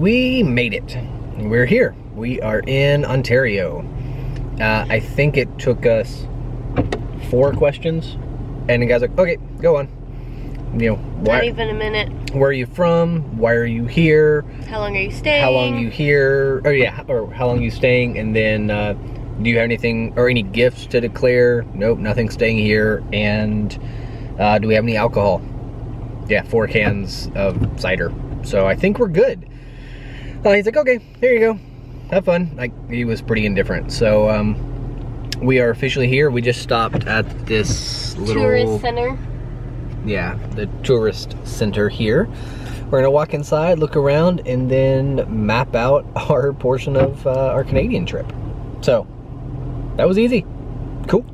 We made it. We're here. We are in Ontario. I think it took us 4 questions, and the guy's like, okay, go on. You know, not even a minute. Where are you from? Why are you here? How long are you staying? How long are you here? Or yeah, or how long are you staying? And then, do you have anything or any gifts to declare? Nope, nothing staying here. And do we have any alcohol? Yeah, 4 cans of cider. So I think we're good. He's like, okay, here you go. Have fun. Like, he was pretty indifferent. So we are officially here. We just stopped at this little tourist center. Yeah, the tourist center here. We're gonna walk inside, look around, and then map out our portion of our Canadian trip. So that was easy. Cool.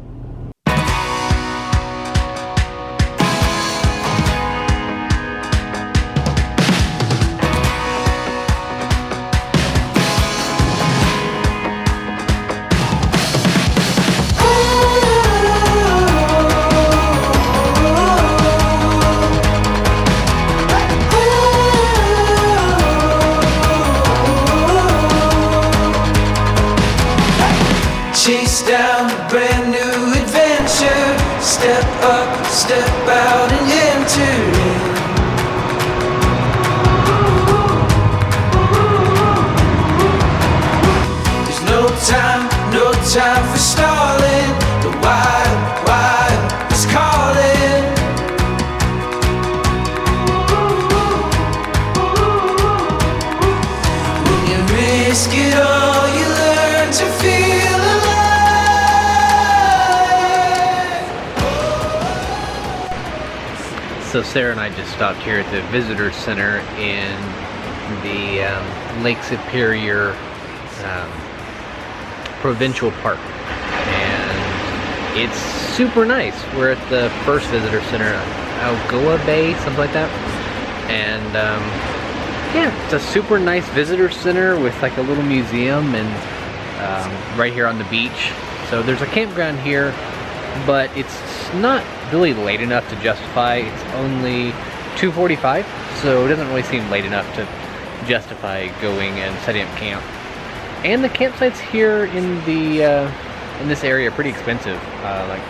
Chase down a brand new adventure. Step up, step out and enter in. There's no time for stalling. The wild, wild is calling. When you risk it all, you learn to feel alive. So Sarah and I just stopped here at the visitor center in the Lake Superior Provincial Park, and it's super nice. We're at the first visitor center, Algoa Bay, something like that, and yeah, it's a super nice visitor center with like a little museum, and right here on the beach. So there's a campground here, but it's not really late enough to justify. It's only 2:45, so it doesn't really seem late enough to justify going and setting up camp. And the campsites here in the in this area are pretty expensive, like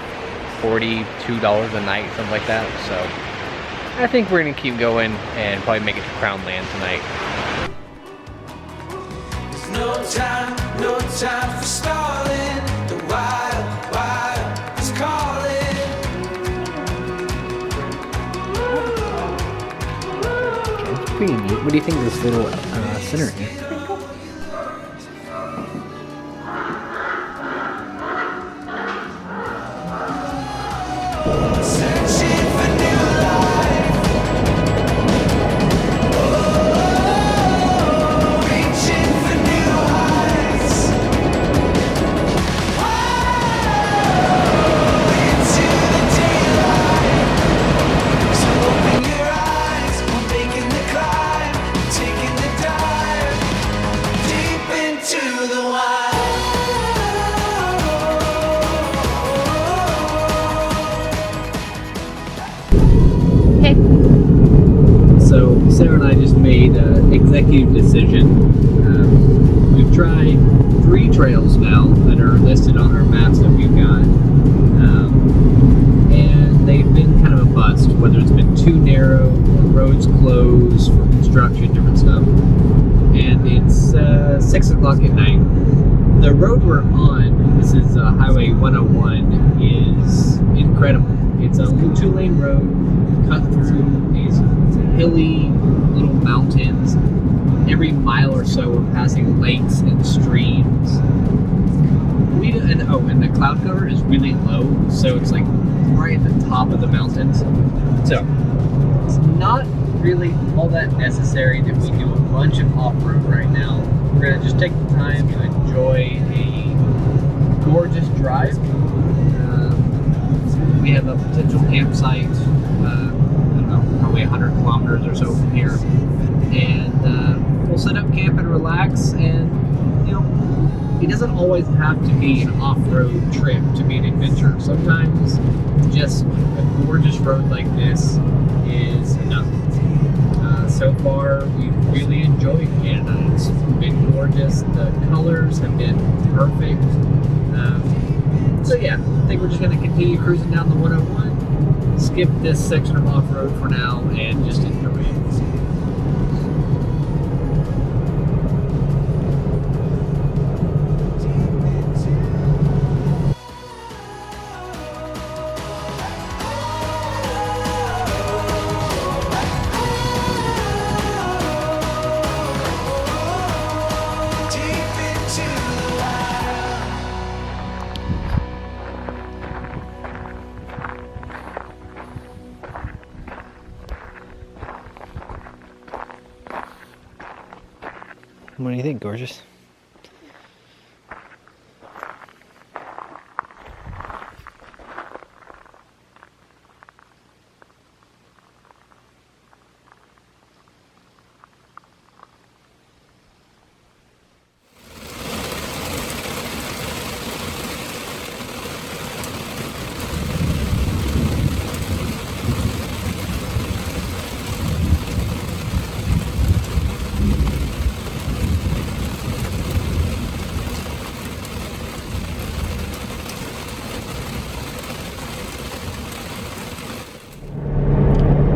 $42 a night, something like that. So I think we're gonna keep going and probably make it to Crown Land tonight. There's no time for stalling. The wild, wild is calling. It's pretty neat. What do you think of this little center here? Searching for new life. Reaching for new heights. Into the daylight. So open your eyes. We're making the climb. Taking the dive. Deep into the wild. So Sarah and I just made an executive decision. We've tried 3 trails now that are listed on our maps that we've got, and they've been kind of a bust, whether it's been too narrow or roads closed for construction, different stuff. And it's 6 o'clock at night. The road we're on, this is Highway 101, is incredible. It's a little 2-lane road cut through these hilly little mountains. Every mile or so we're passing lakes and streams. And the cloud cover is really low, so it's like right at the top of the mountains. So it's not really all that necessary that we do a bunch of off-road right now. We're gonna just take the time to enjoy a gorgeous drive. We have a potential campsite, I don't know, probably 100 kilometers or so from here. And we'll set up camp and relax, and, you know, it doesn't always have to be an off-road trip to be an adventure. Sometimes just a gorgeous road like this is enough. so far, we've really enjoyed Canada. It's been gorgeous. The colors have been perfect. So yeah, I think we're just going to continue cruising down the 101, skip this section of off-road for now, and just enjoy it. What do you think, gorgeous?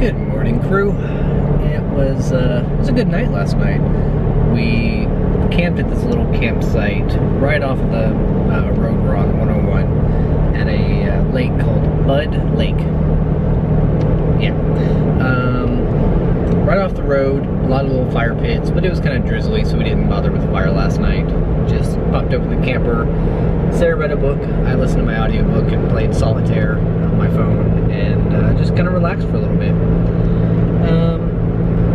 Good morning, crew. It was a good night last night. We camped at this little campsite right off the road we're on, 101, at a lake called Bud Lake. Yeah. Right off the road, a lot of little fire pits, but it was kind of drizzly, so we didn't bother with the fire last night. Just popped open the camper. Sarah read a book. I listened to my audiobook and played solitaire on my phone, and just kind of relaxed for a little bit.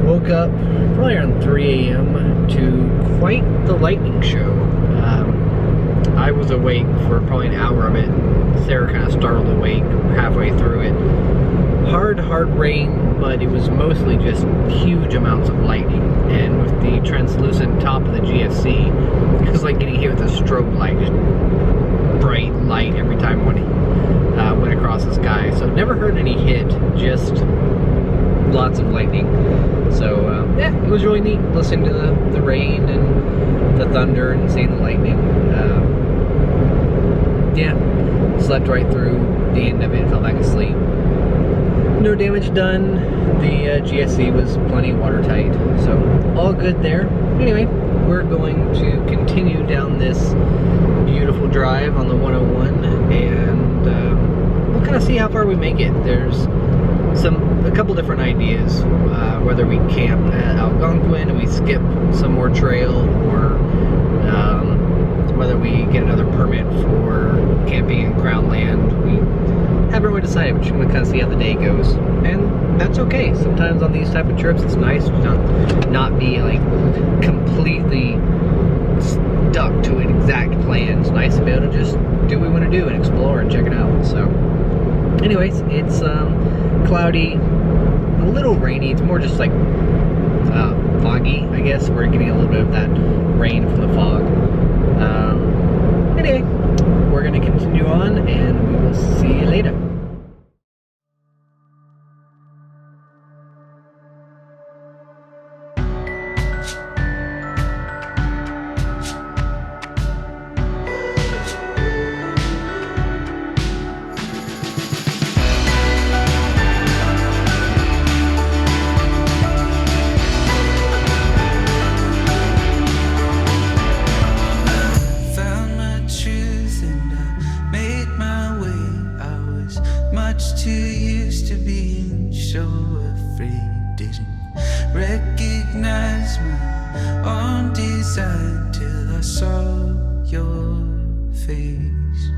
Woke up probably around 3 a.m. to quite the lightning show. I was awake for probably an hour of it. Sarah kind of startled awake halfway through it. Hard rain, but it was mostly just huge amounts of lightning. And with the translucent top of the GFC, it was like getting hit with a strobe light, just bright light every time one went across the sky. So never heard any hit, just lots of lightning. So yeah, it was really neat listening to the rain and the thunder and seeing the lightning. Yeah, slept right through the end of it, fell back asleep. No damage done. The GSC was plenty watertight, so all good there. Anyway, we're going to continue down this beautiful drive on the 101, and we'll kind of see how far we make it. There's a couple different ideas, whether we camp at Algonquin and we skip some more trail, or whether we get another permit for camping in Crown Land. We haven't really decided. We're just going to kind of see how the day goes, and that's okay. Sometimes on these type of trips, it's nice to not be like completely stuck to an exact plan. It's nice to be able to just do what we want to do and explore and check it out. So anyways, it's cloudy, a little rainy. It's more just like foggy, I guess. We're getting a little bit of that rain from the fog. Anyway, we're going to continue on, and we will see you later. Too used to being so afraid, didn't recognize my own desire till I saw your face.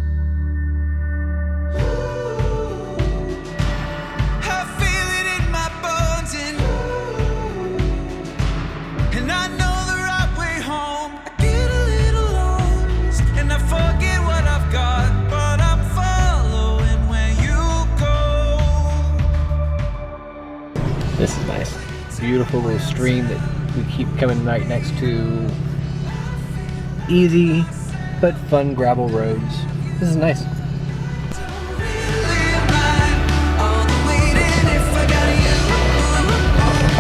I feel it in my bones, and I know the right way home. I get a little lost and I forget what I've got, but I'm following where you go. This is nice. Beautiful little stream that we keep coming right next to. Easy but fun gravel roads. This is nice. All the waiting, if I got you,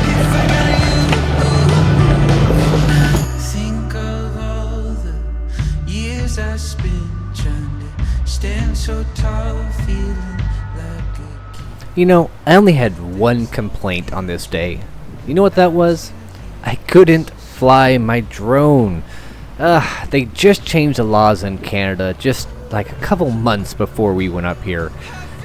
if I got you. trying to stand so tall, feeling like a You know, I only had one complaint on this day. You know what that was? I couldn't fly my drone. They just changed the laws in Canada just like a couple months before we went up here.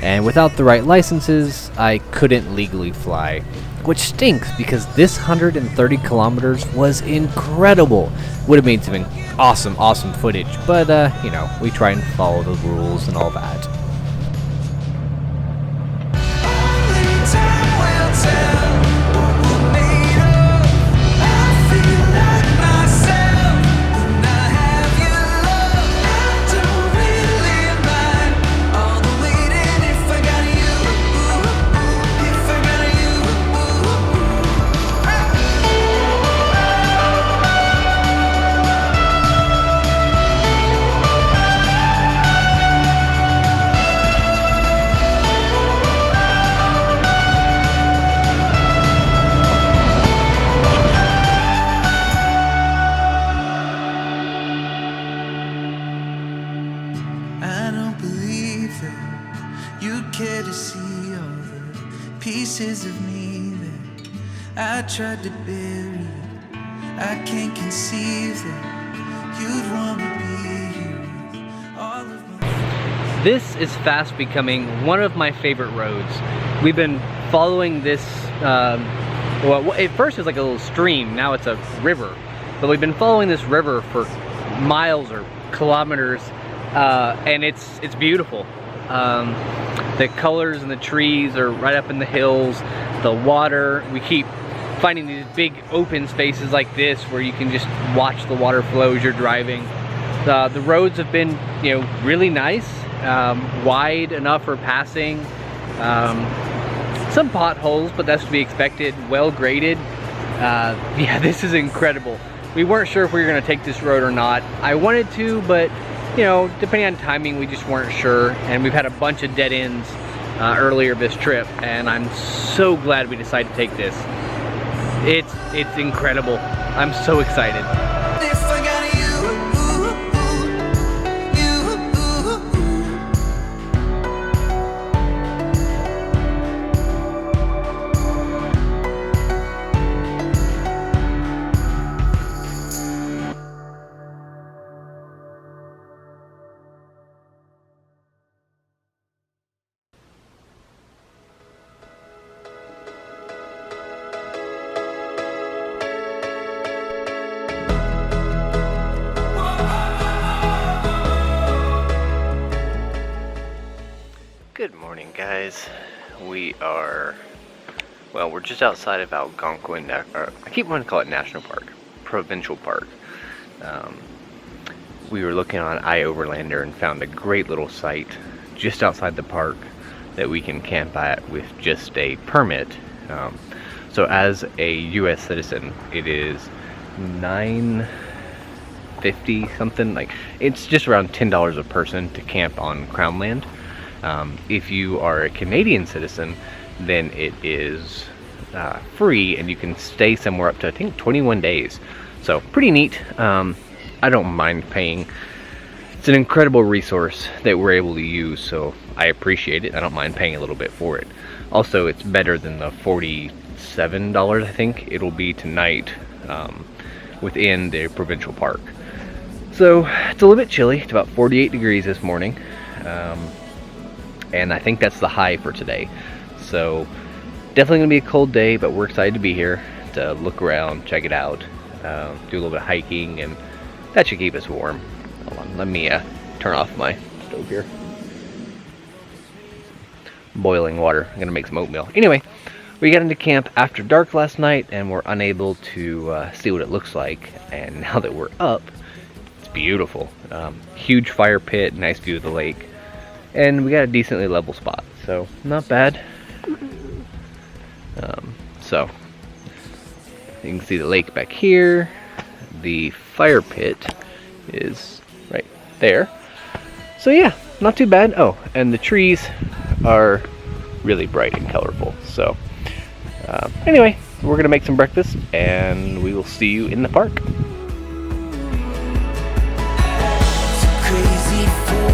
And without the right licenses, I couldn't legally fly. Which stinks because this 130 kilometers was incredible. Would have made some awesome footage. But, you know, we try and follow the rules and all that. only time will tell what we're made of. I feel like myself when I have your love. I don't really mind all the waiting if I got you. If I got you. I don't believe that you care to see all the pieces of me that I tried to bury. I can't conceive that you'd want to be here with all of my. This is fast becoming one of my favorite roads. We've been following this, well, at first it was like a little stream, now it's a river. But we've been following this river for miles or kilometers, and it's beautiful. The colors and the trees are right up in the hills, the water. We keep finding these big open spaces like this where you can just watch the water flow as you're driving. The roads have been, you know, really nice, wide enough for passing. Some potholes, but that's to be expected. Well graded. Yeah, this is incredible. We weren't sure if we were going to take this road or not. I wanted to, but you know, depending on timing, we just weren't sure. And we've had a bunch of dead ends earlier this trip, and I'm so glad we decided to take this. It's incredible. I'm so excited. If I got you. Good morning, guys. We are, well, we're just outside of Algonquin, or I keep wanting to call it National Park, Provincial Park. We were looking on iOverlander and found a great little site just outside the park that we can camp at with just a permit. So as a U.S. citizen, it is $9.50 something, like it's just around $10 a person to camp on Crown land. If you are a Canadian citizen, then it is free, and you can stay somewhere up to, I think, 21 days. So pretty neat. I don't mind paying. It's an incredible resource that we're able to use, so I appreciate it. I don't mind paying a little bit for it. Also, it's better than the $47 I think it'll be tonight within the provincial park. So it's a little bit chilly. It's about 48 degrees this morning. And I think that's the high for today. So definitely gonna be a cold day, but we're excited to be here to look around, check it out, do a little bit of hiking, and that should keep us warm. Hold on, let me turn off my stove here. Boiling water. I'm gonna make some oatmeal. Anyway, we got into camp after dark last night and we're unable to see what it looks like. And now that we're up, it's beautiful. Huge fire pit, nice view of the lake. And we got a decently level spot, so not bad. So you can see the lake back here. The fire pit is right there. So yeah, not too bad. Oh, and the trees are really bright and colorful. So anyway, we're gonna make some breakfast and we will see you in the park. Crazy for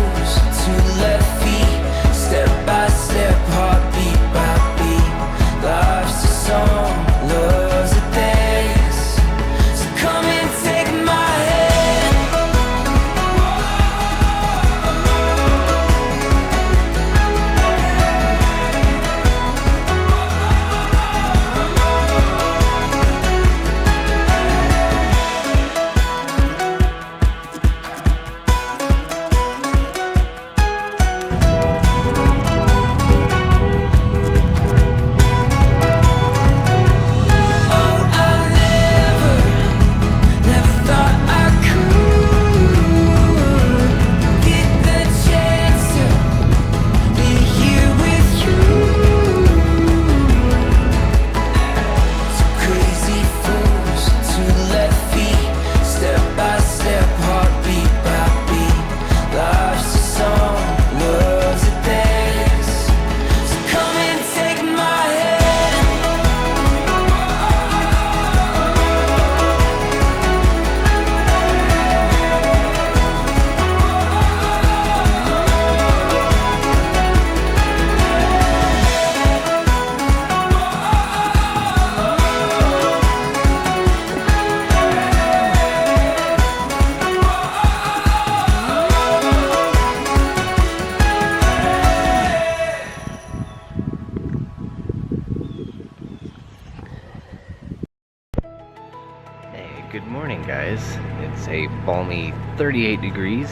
guys. It's a balmy 38 degrees.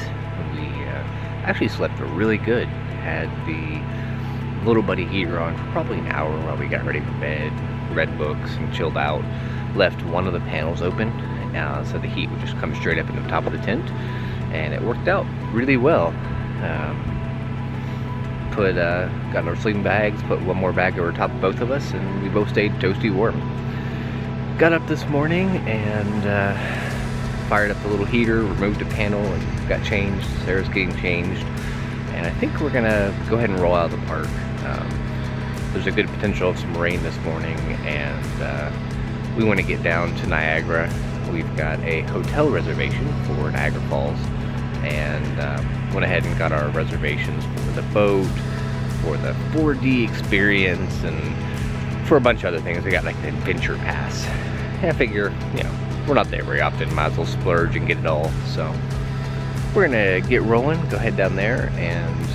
We actually slept really good. Had the little buddy heater on for probably an hour while we got ready for bed, read books, and chilled out. Left one of the panels open so the heat would just come straight up into the top of the tent, and it worked out really well. Got our sleeping bags, put one more bag over top of both of us, and we both stayed toasty warm. Got up this morning and fired up the little heater, removed a panel, and got changed. Sarah's getting changed, and I think we're gonna go ahead and roll out of the park. There's a good potential of some rain this morning, and we want to get down to Niagara. We've got a hotel reservation for Niagara Falls, and went ahead and got our reservations for the boat, for the 4D experience, and for a bunch of other things. We got like an adventure pass. I figure, we're not there very often, might as well splurge and get it all. So we're gonna get rolling, go head down there, and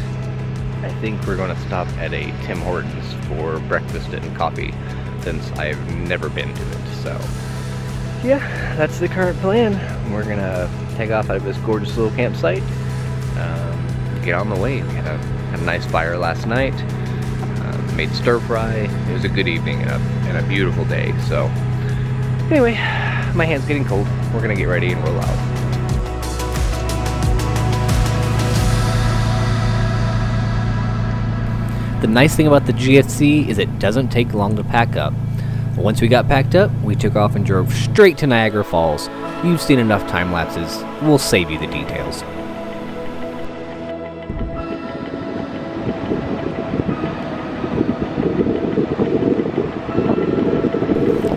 I think we're gonna stop at a Tim Hortons for breakfast and coffee, since I've never been to it. So yeah, that's the current plan. We're gonna take off out of this gorgeous little campsite, get on the way. We had a nice fire last night, made stir fry. It was a good evening and a beautiful day. So anyway, my hand's getting cold. We're gonna get ready and roll out. The nice thing about the GFC is it doesn't take long to pack up. Once we got packed up, we took off and drove straight to Niagara Falls. You've seen enough time lapses. We'll save you the details.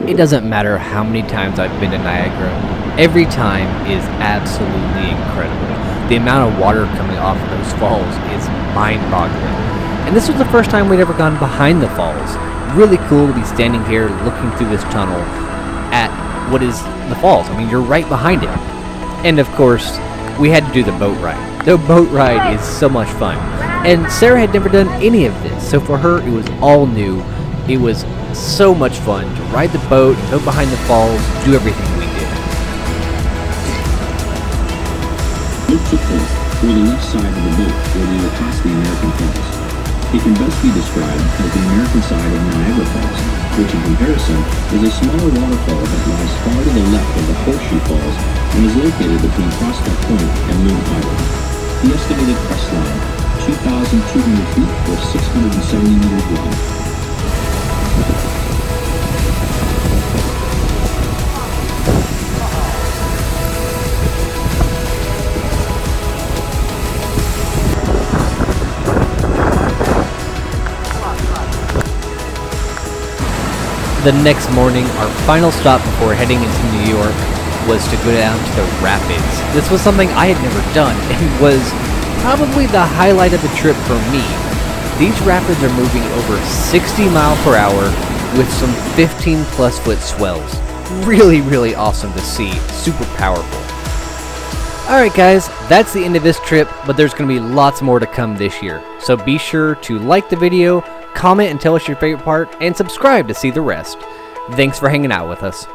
It doesn't matter how many times I've been to Niagara, every time is absolutely incredible. The amount of water coming off of those falls is mind-boggling. And this was the first time we'd ever gone behind the falls. Really cool to be standing here looking through this tunnel at what is the falls. I mean, you're right behind it. And of course, we had to do the boat ride. The boat ride is so much fun. And Sarah had never done any of this, so for her it was all new. It was so much fun to ride the boat, go behind the falls, do everything we did. Look to port, or the left side of the boat, where we will pass the American Falls. It can best be described as the American side of Niagara Falls, which in comparison is a smaller waterfall that lies far to the left of the Horseshoe Falls and is located between Prospect Point and Loon Island. The estimated crest line, 2,200 feet or 670 meters long. The next morning, our final stop before heading into New York was to go down to the rapids. This was something I had never done and was probably the highlight of the trip for me. These rapids are moving over 60 miles per hour with some 15 plus foot swells. Really, really awesome to see. Super powerful. Alright guys, that's the end of this trip, but there's going to be lots more to come this year. So be sure to like the video, comment and tell us your favorite part, and subscribe to see the rest. Thanks for hanging out with us.